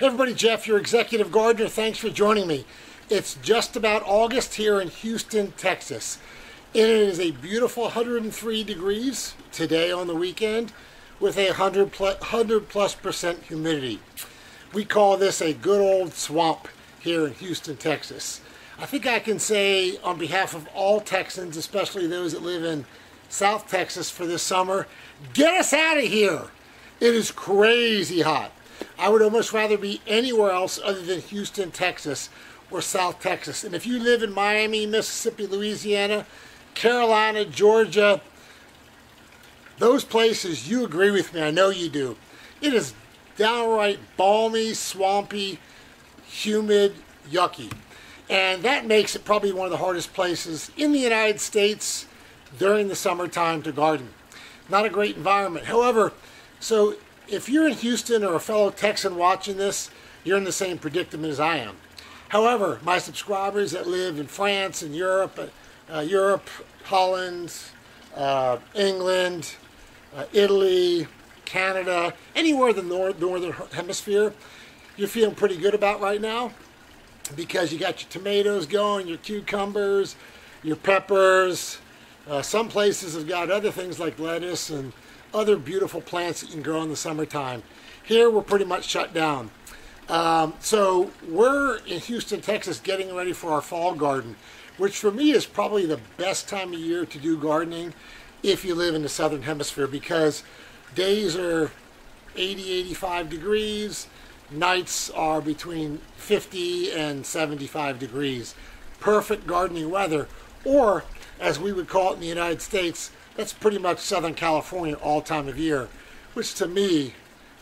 Hey everybody, Jeff, your executive gardener. Thanks for joining me. It's just about August here in Houston, Texas. It is a beautiful 103 degrees today on the weekend with a 100+% humidity. We call this a good old swamp here in Houston, Texas. I think I can say on behalf of all Texans, especially those that live in South Texas for this summer, get us out of here. It is crazy hot. I would almost rather be anywhere else other than Houston, Texas, or South Texas. And if you live in Miami, Mississippi, Louisiana, Carolina, Georgia, those places, you agree with me. I know you do. It is downright balmy, swampy, humid, yucky. And that makes it probably one of the hardest places in the United States during the summertime to garden. Not a great environment. However, so if you're in Houston or a fellow Texan watching this, you're in the same predicament as I am. However, my subscribers that live in France and Europe, Holland, England, Italy, Canada, anywhere in the northern hemisphere, you're feeling pretty good about right now because you got your tomatoes going, your cucumbers, your peppers. Some places have got other things like lettuce and other beautiful plants that you can grow in the summertime. Here we're pretty much shut down. So we're in Houston, Texas getting ready for our fall garden, which for me is probably the best time of year to do gardening if you live in the southern hemisphere, because days are 80, 85 degrees, nights are between 50 and 75 degrees. Perfect gardening weather, or as we would call it in the United States, that's pretty much Southern California all time of year, which to me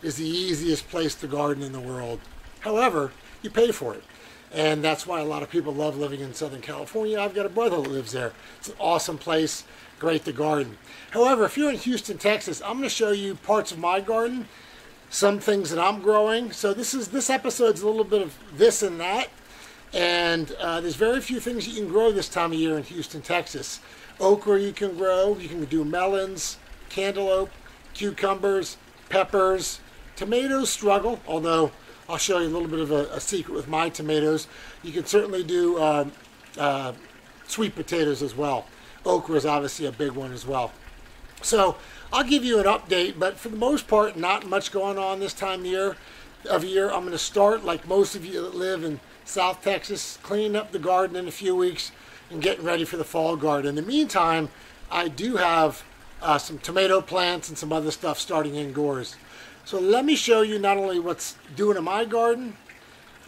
is the easiest place to garden in the world. However, you pay for it. And that's why a lot of people love living in Southern California. I've got a brother that lives there. It's an awesome place, great to garden. However, if you're in Houston, Texas, I'm going to show you parts of my garden, some things that I'm growing. So this episode's a little bit of this and that. And there's very few things you can grow this time of year in Houston, Texas. Okra you can grow, you can do melons, cantaloupe, cucumbers, peppers. Tomatoes struggle, although I'll show you a little bit of a secret with my tomatoes. You can certainly do sweet potatoes as well. Okra is obviously a big one as well. So I'll give you an update, but for the most part, not much going on this time of year. I'm going to start, like most of you that live in South Texas, cleaning up the garden in a few weeks and getting ready for the fall garden. In the meantime, I do have some tomato plants and some other stuff starting indoors. So let me show you not only what's doing in my garden,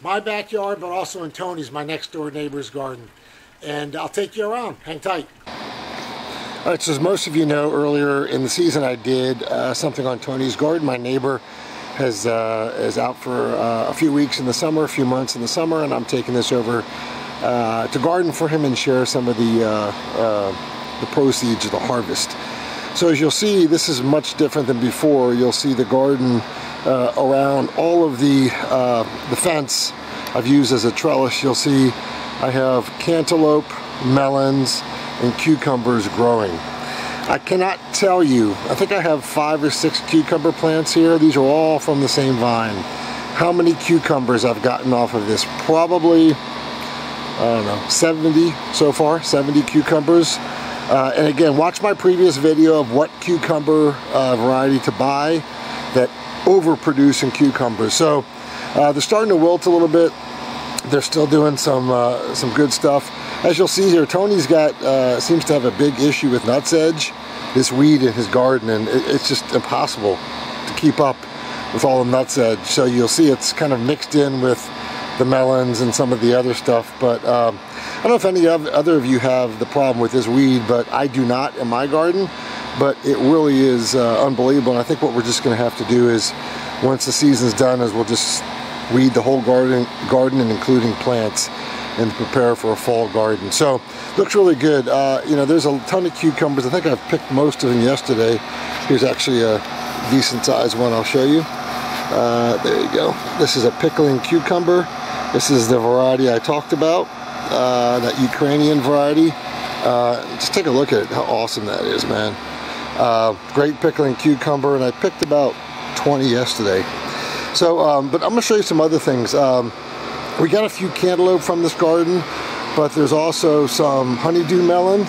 my backyard, but also in Tony's, my next door neighbor's garden. And I'll take you around. Hang tight. All right, so as most of you know, earlier in the season I did something on Tony's garden. My neighbor is out for a few weeks in the summer, a few months in the summer, and I'm taking this over to garden for him and share some of the proceeds of the harvest. So as you'll see, this is much different than before. You'll see the garden around all of the fence I've used as a trellis. You'll see I have cantaloupe, melons, and cucumbers growing. I cannot tell you, I think I have 5 or 6 cucumber plants here. These are all from the same vine. How many cucumbers I've gotten off of this? Probably, I don't know, 70 so far, 70 cucumbers. And again, watch my previous video of what cucumber variety to buy that overproduce in cucumbers. So they're starting to wilt a little bit. They're still doing some good stuff. As you'll see here, Tony's got seems to have a big issue with nutsedge, this weed in his garden, and it's just impossible to keep up with all the nutsedge. So you'll see it's kind of mixed in with the melons and some of the other stuff. But I don't know if any other of you have the problem with this weed, but I do not in my garden. But it really is unbelievable, and I think what we're just going to have to do is, once the season's done, is we'll just weed the whole garden and including plants, and prepare for a fall garden. So looks really good. You know, there's a ton of cucumbers. I think I've picked most of them yesterday. Here's actually a decent sized one I'll show you. There you go. This is a pickling cucumber. This is the variety I talked about, that Ukrainian variety. Just take a look at it, how awesome that is, man. Great pickling cucumber, and I picked about 20 yesterday. So, but I'm going to show you some other things. We got a few cantaloupe from this garden, but there's also some honeydew melon,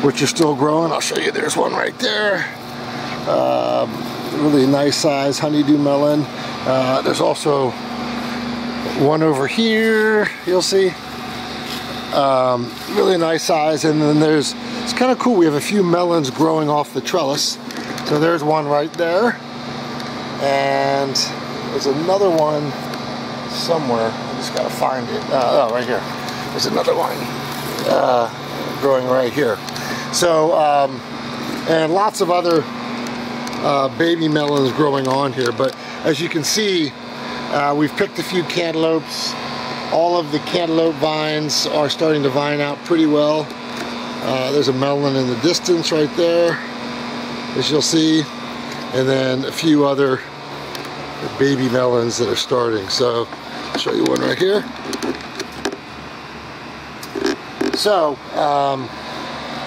which are still growing. I'll show you, there's one right there. Really nice size honeydew melon. There's also one over here, you'll see. Really nice size, and then it's kind of cool, we have a few melons growing off the trellis. So there's one right there, and there's another one somewhere. I just gotta find it. Oh, right here. There's another one growing right here. So, and lots of other baby melons growing on here. But as you can see, we've picked a few cantaloupes. All of the cantaloupe vines are starting to vine out pretty well. There's a melon in the distance right there, as you'll see. And then a few other baby melons that are starting. So I'll show you one right here. So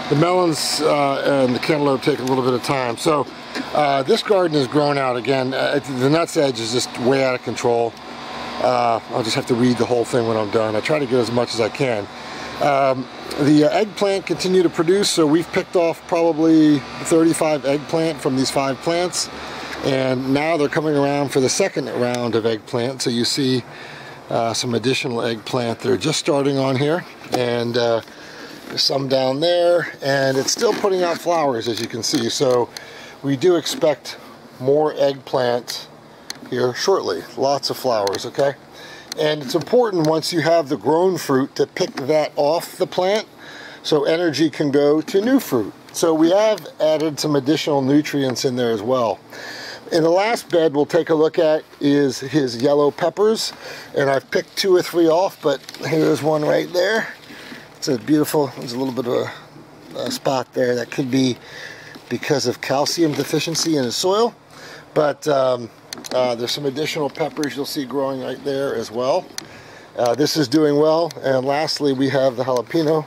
the melons and the cantaloupe take a little bit of time. So this garden is grown out again. The nuts edge is just way out of control. I'll just have to read the whole thing when I'm done. I try to get as much as I can. The eggplant continue to produce, so we've picked off probably 35 eggplant from these 5 plants, and now they're coming around for the second round of eggplant. So you see some additional eggplant that are just starting on here, and there's some down there, and it's still putting out flowers, as you can see. So we do expect more eggplant here shortly. Lots of flowers, okay? And it's important, once you have the grown fruit, to pick that off the plant so energy can go to new fruit. So we have added some additional nutrients in there as well. In the last bed we'll take a look at is his yellow peppers, and I've picked 2 or 3 off, but here's one right there. It's a beautiful, there's a little bit of a spot there. That could be because of calcium deficiency in his soil, but there's some additional peppers you'll see growing right there as well. This is doing well. And lastly, we have the jalapeno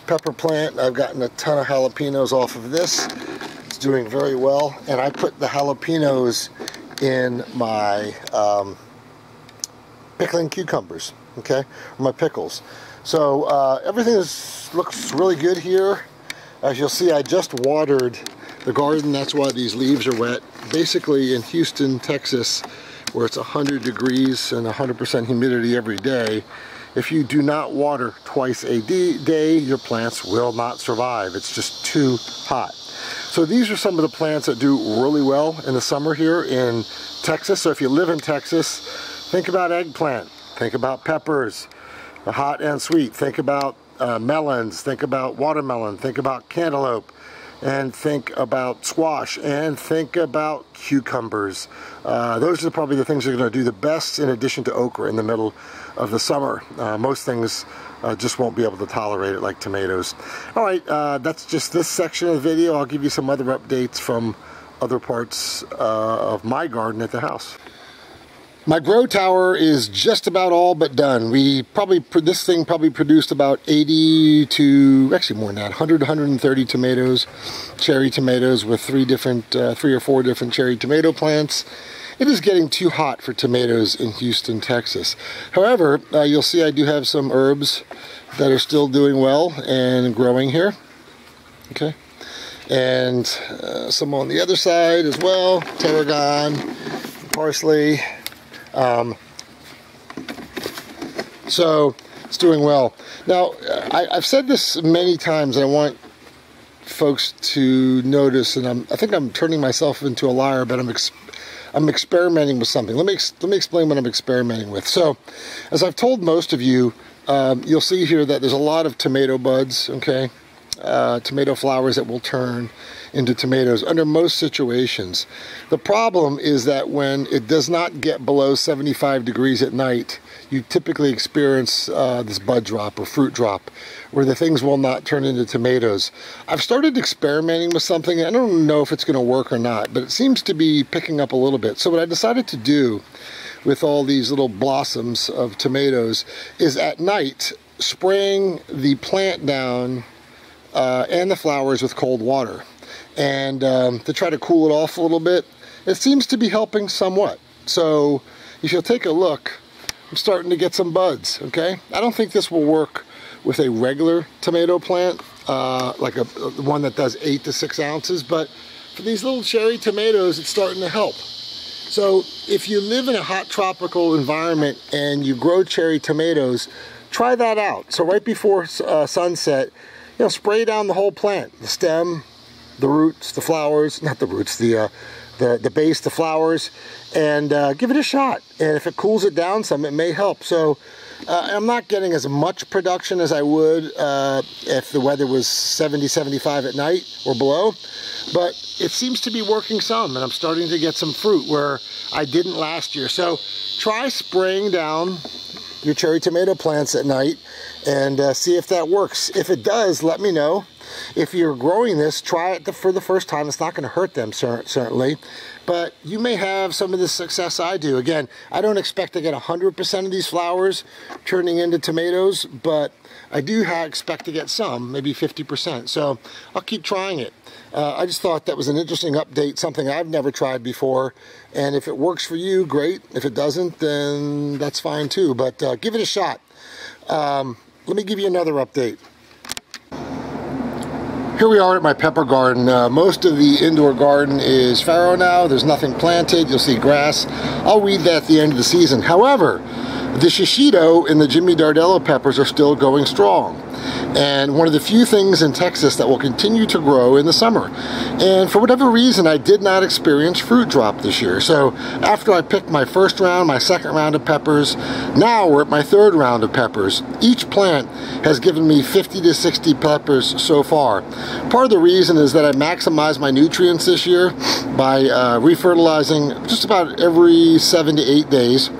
pepper plant. I've gotten a ton of jalapenos off of this. It's doing very well. And I put the jalapenos in my pickling cucumbers, okay, or my pickles. So everything looks really good here. As you'll see, I just watered the garden. That's why these leaves are wet. Basically in Houston, Texas, where it's 100 degrees and 100% humidity every day, if you do not water twice a day, your plants will not survive. It's just too hot. So these are some of the plants that do really well in the summer here in Texas. So if you live in Texas, think about eggplant, think about peppers, hot and sweet, think about melons, think about watermelon, think about cantaloupe, and think about squash, and think about cucumbers. Those are probably the things that are going to do the best, in addition to okra in the middle of the summer. Most things just won't be able to tolerate it, like tomatoes. Alright, that's just this section of the video. I'll give you some other updates from other parts of my garden at the house. My grow tower is just about all but done. This thing probably produced about 80 to, actually more than that, 100 to 130 tomatoes, cherry tomatoes, with 3 or 4 different cherry tomato plants. It is getting too hot for tomatoes in Houston, Texas. However, you'll see I do have some herbs that are still doing well and growing here. Okay. And some on the other side as well, tarragon, parsley. So it's doing well. Now, I've said this many times, and I want folks to notice, and I think I'm turning myself into a liar, but I'm experimenting with something. Let me explain what I'm experimenting with. So, as I've told most of you, you'll see here that there's a lot of tomato buds, okay? Tomato flowers that will turn into tomatoes under most situations. The problem is that when it does not get below 75 degrees at night, you typically experience this bud drop or fruit drop, where the things will not turn into tomatoes. I've started experimenting with something. I don't know if it's going to work or not, but it seems to be picking up a little bit. So what I decided to do with all these little blossoms of tomatoes is at night spraying the plant down and the flowers with cold water, and to try to cool it off a little bit. It seems to be helping somewhat. So, if you'll take a look, I'm starting to get some buds, okay? I don't think this will work with a regular tomato plant, like one that does 8 to 6 ounces, but for these little cherry tomatoes, it's starting to help. So if you live in a hot tropical environment and you grow cherry tomatoes, try that out. So right before sunset, you know, spray down the whole plant, the stem, the roots, the flowers, not the roots, the base, the flowers, and give it a shot. And if it cools it down some, it may help. So I'm not getting as much production as I would if the weather was 70, 75 at night or below, but it seems to be working some, and I'm starting to get some fruit where I didn't last year. So try spraying down your cherry tomato plants at night and see if that works. If it does, let me know. If you're growing this, try it for the first time. It's not going to hurt them, certainly, but you may have some of the success I do. Again, I don't expect to get 100% of these flowers turning into tomatoes, but I do expect to get some, maybe 50%. So I'll keep trying it. I just thought that was an interesting update, something I've never tried before. And if it works for you, great. If it doesn't, then that's fine too. But give it a shot. Let me give you another update. Here we are at my pepper garden. Most of the indoor garden is farrow now. There's nothing planted. You'll see grass. I'll weed that at the end of the season. However, the shishito and the Jimmy Dardello peppers are still going strong. And one of the few things in Texas that will continue to grow in the summer. And for whatever reason, I did not experience fruit drop this year. So after I picked my first round, my second round of peppers, now we're at my third round of peppers. Each plant has given me 50 to 60 peppers so far. Part of the reason is that I maximized my nutrients this year by refertilizing just about every 7 to 8 days,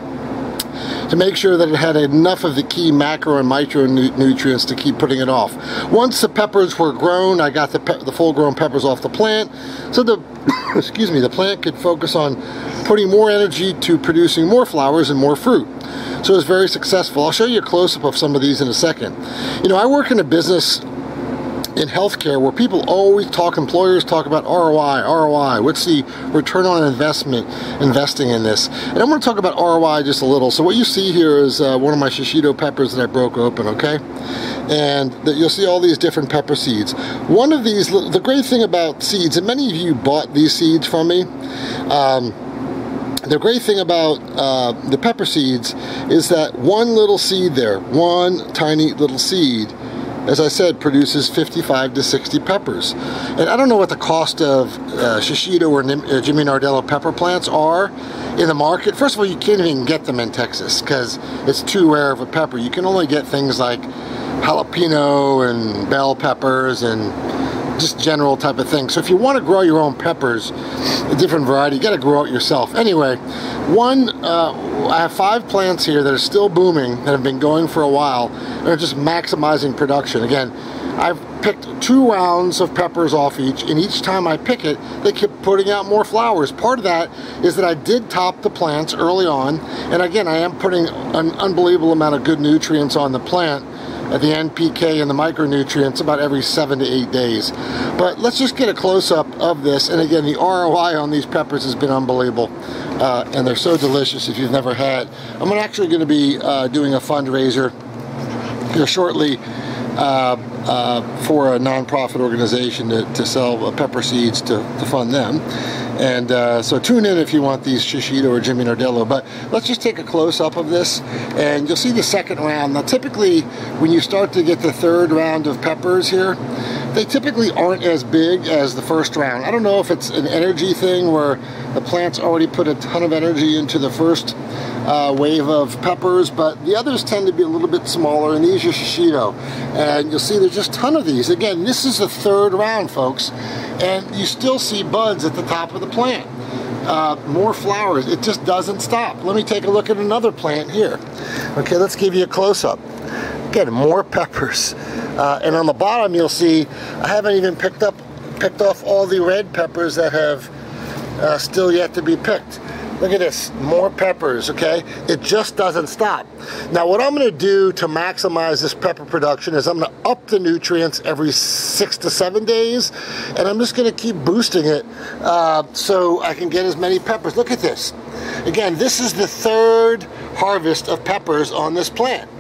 to make sure that it had enough of the key macro and micronutrients to keep putting it off. Once the peppers were grown, I got the full-grown peppers off the plant, so the excuse me, the plant could focus on putting more energy to producing more flowers and more fruit. So it was very successful. I'll show you a close-up of some of these in a second. You know, I work in a business in healthcare where people always talk, employers talk about ROI, what's the return on investment investing in this? And I'm going to talk about ROI just a little. So what you see here is one of my shishito peppers that I broke open, okay? And you'll see all these different pepper seeds. One of these, the great thing about seeds, and many of you bought these seeds from me, the great thing about the pepper seeds is that one little seed there, one tiny little seed, as I said, produces 55 to 60 peppers. And I don't know what the cost of shishito or Jimmy Nardello pepper plants are in the market. First of all, you can't even get them in Texas because it's too rare of a pepper. You can only get things like jalapeno and bell peppers and just general type of thing. So if you want to grow your own peppers, a different variety, you got to grow it yourself. Anyway, I have 5 plants here that are still booming, that have been going for a while, and are just maximizing production. Again, I've picked 2 rounds of peppers off each, and each time I pick it, they keep putting out more flowers. Part of that is that I did top the plants early on, and again, I am putting an unbelievable amount of good nutrients on the plant, at the NPK and the micronutrients, about every 7 to 8 days. But let's just get a close-up of this. And again, the ROI on these peppers has been unbelievable. And they're so delicious if you've never had. I'm actually going to be doing a fundraiser here shortly for a nonprofit organization to sell pepper seeds to fund them. And so tune in if you want these shishito or Jimmy Nardello. But let's just take a close-up of this, and you'll see the second round. Now typically when you start to get the third round of peppers here, they typically aren't as big as the first round. I don't know if it's an energy thing where the plant's already put a ton of energy into the first wave of peppers, but the others tend to be a little bit smaller, and these are shishito. And you'll see there's just a ton of these. Again, this is the third round, folks, and you still see buds at the top of the plant. More flowers. It just doesn't stop. Let me take a look at another plant here. Okay, let's give you a close-up. Again, more peppers. And on the bottom you'll see I haven't even picked off all the red peppers that have still yet to be picked. Look at this, more peppers, okay? It just doesn't stop. Now what I'm gonna do to maximize this pepper production is I'm gonna up the nutrients every 6 to 7 days, and I'm just gonna keep boosting it so I can get as many peppers. Look at this. Again, this is the 3rd harvest of peppers on this plant.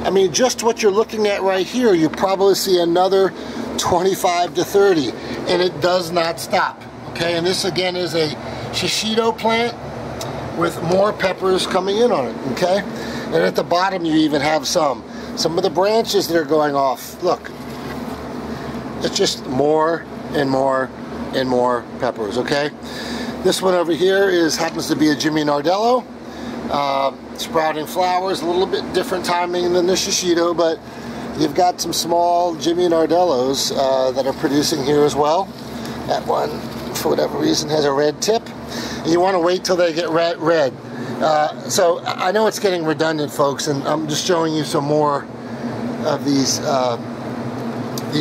I mean, just what you're looking at right here, you probably see another 25 to 30, and it does not stop, okay? And this again is a shishito plant with more peppers coming in on it, okay? And at the bottom you even have some of the branches that are going off. Look, it's just more and more and more peppers, okay? This one over here happens to be a Jimmy Nardello, sprouting flowers, a little bit different timing than the shishito, but you've got some small Jimmy Nardellos that are producing here as well. That one, for whatever reason, has a red tip. You want to wait till they get red. So I know it's getting redundant, folks, and I'm just showing you some more of these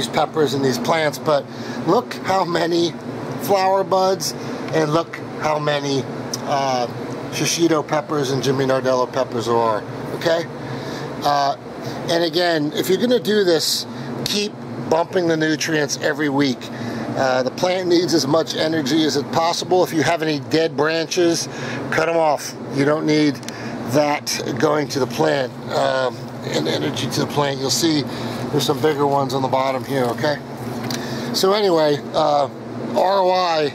peppers and these plants. But look how many flower buds, and look how many shishito peppers and Jimmy Nardello peppers there are. Okay. And again, if you're going to do this, keep bumping the nutrients every week. The plant needs as much energy as possible. If you have any dead branches, cut them off. You don't need that going to the plant and energy to the plant. You'll see there's some bigger ones on the bottom here, okay? So anyway, ROI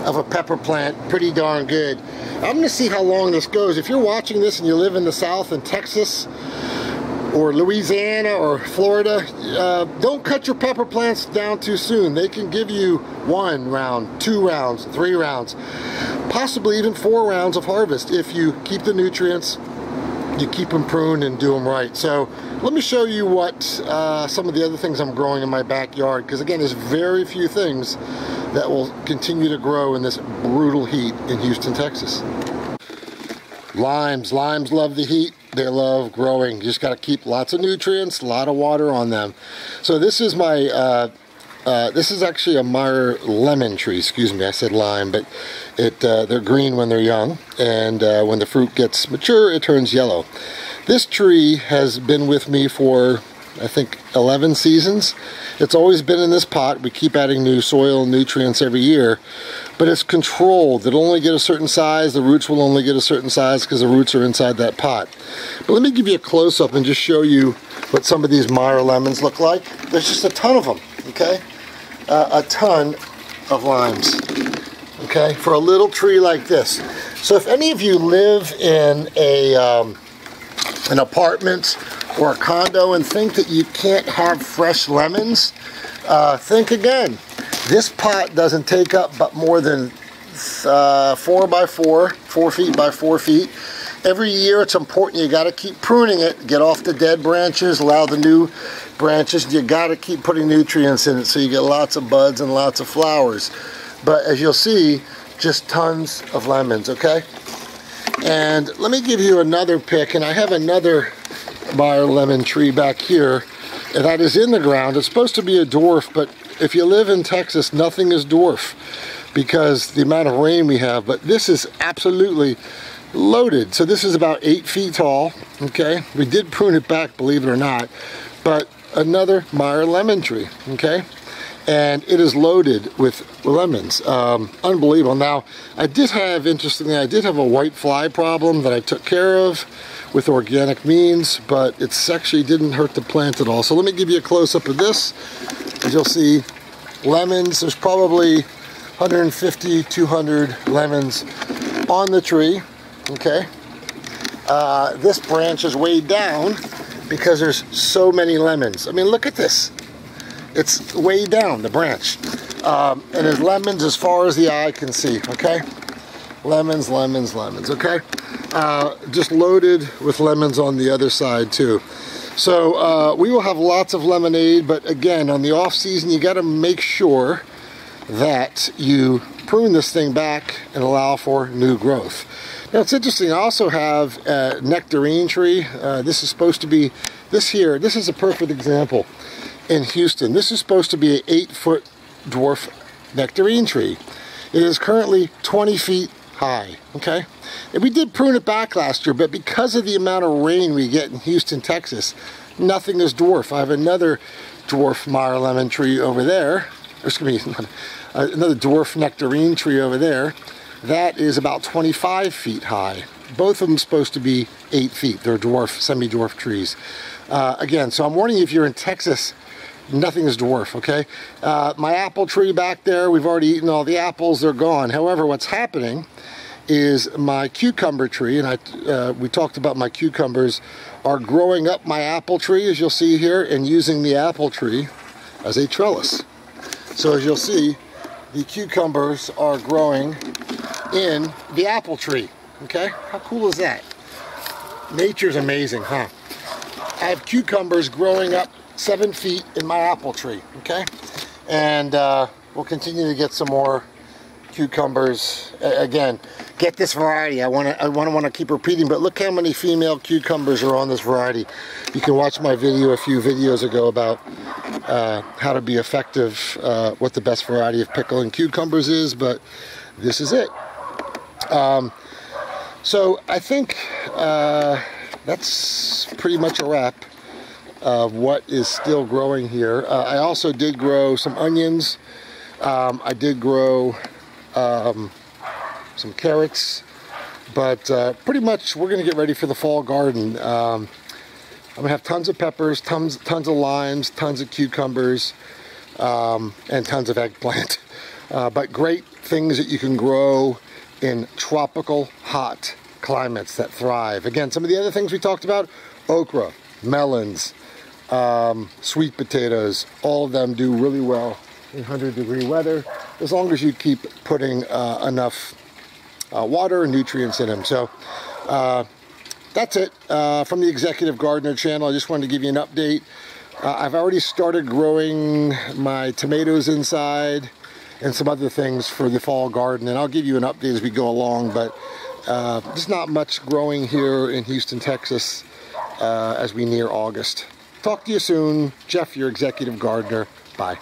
of a pepper plant, pretty darn good. I'm going to see how long this goes. If you're watching this and you live in the South in Texas, or Louisiana or Florida, don't cut your pepper plants down too soon. They can give you 1 round, 2 rounds, 3 rounds, possibly even 4 rounds of harvest if you keep the nutrients, you keep them pruned and do them right. So let me show you what some of the other things I'm growing in my backyard, because again, there's very few things that will continue to grow in this brutal heat in Houston, Texas. Limes love the heat. They love growing. You just got to keep lots of nutrients, a lot of water on them. So this is my, this is actually a Meyer lemon tree. Excuse me, I said lime, but they're green when they're young, and when the fruit gets mature, it turns yellow. This tree has been with me for, I think, 11 seasons. It's always been in this pot. We keep adding new soil and nutrients every year, but it's controlled. It'll only get a certain size. The roots will only get a certain size because the roots are inside that pot. But let me give you a close-up and just show you what some of these Meyer lemons look like. There's just a ton of them, okay? A ton of limes, okay, for a little tree like this. So if any of you live in an apartment or a condo and think that you can't have fresh lemons, think again. This pot doesn't take up but more than 4 by 4 feet by 4 feet. Every year it's important, you got to keep pruning it, get off the dead branches, allow the new branches. You got to keep putting nutrients in it so you get lots of buds and lots of flowers. But as you'll see, just tons of lemons, okay? And let me give you another pick, and I have another Meyer lemon tree back here that is in the ground. It's supposed to be a dwarf, but if you live in Texas, nothing is dwarf because the amount of rain we have. But this is absolutely loaded. So this is about 8 feet tall, okay? We did prune it back, believe it or not, but another Meyer lemon tree, okay? And it is loaded with lemons. Unbelievable. Now, interestingly, I did have a white fly problem that I took care of with organic means, but it actually didn't hurt the plant at all. So let me give you a close-up of this. As you'll see, lemons, there's probably 150, 200 lemons on the tree, okay? This branch is weighed down because there's so many lemons. I mean, look at this. It's way down, the branch. And there's lemons as far as the eye can see, okay? Lemons, lemons, lemons, okay? Just loaded with lemons on the other side too. So we will have lots of lemonade, but again, on the off season, you gotta make sure that you prune this thing back and allow for new growth. Now it's interesting, I also have a nectarine tree. This is supposed to be, this is a perfect example. In Houston, this is supposed to be an 8-foot dwarf nectarine tree. It is currently 20 feet high, okay? And we did prune it back last year, but because of the amount of rain we get in Houston, Texas, nothing is dwarf. I have another dwarf Meyer lemon tree over there. Excuse me, another dwarf nectarine tree over there. That is about 25 feet high. Both of them supposed to be 8 feet. They're dwarf, semi-dwarf trees. Again, so I'm warning you, if you're in Texas, nothing is dwarf, okay? My apple tree back there, we've already eaten all the apples, they're gone. However, what's happening is my cucumber tree, and we talked about my cucumbers, are growing up my apple tree, as you'll see here, and using the apple tree as a trellis. So as you'll see, the cucumbers are growing in the apple tree, okay? How cool is that? Nature's amazing, huh? I have cucumbers growing up 7 feet in my apple tree, okay? And we'll continue to get some more cucumbers. Again, get this variety. I want to keep repeating, but look how many female cucumbers are on this variety. You can watch my video a few videos ago about how to be effective, what the best variety of pickling cucumbers is, but this is it. So I think that's pretty much a wrap of what is still growing here. I also did grow some onions. I did grow some carrots, but pretty much we're going to get ready for the fall garden. I'm going to have tons of peppers, tons of limes, tons of cucumbers, and tons of eggplant. But great things that you can grow in tropical hot climates that thrive. Again, some of the other things we talked about: okra, melons, sweet potatoes, all of them do really well in 100-degree weather, as long as you keep putting enough water and nutrients in them. So that's it from the Executive Gardener channel. I just wanted to give you an update. I've already started growing my tomatoes inside and some other things for the fall garden, and I'll give you an update as we go along, but there's not much growing here in Houston, Texas as we near August. Talk to you soon. Jeff, your Executive Gardener. Bye.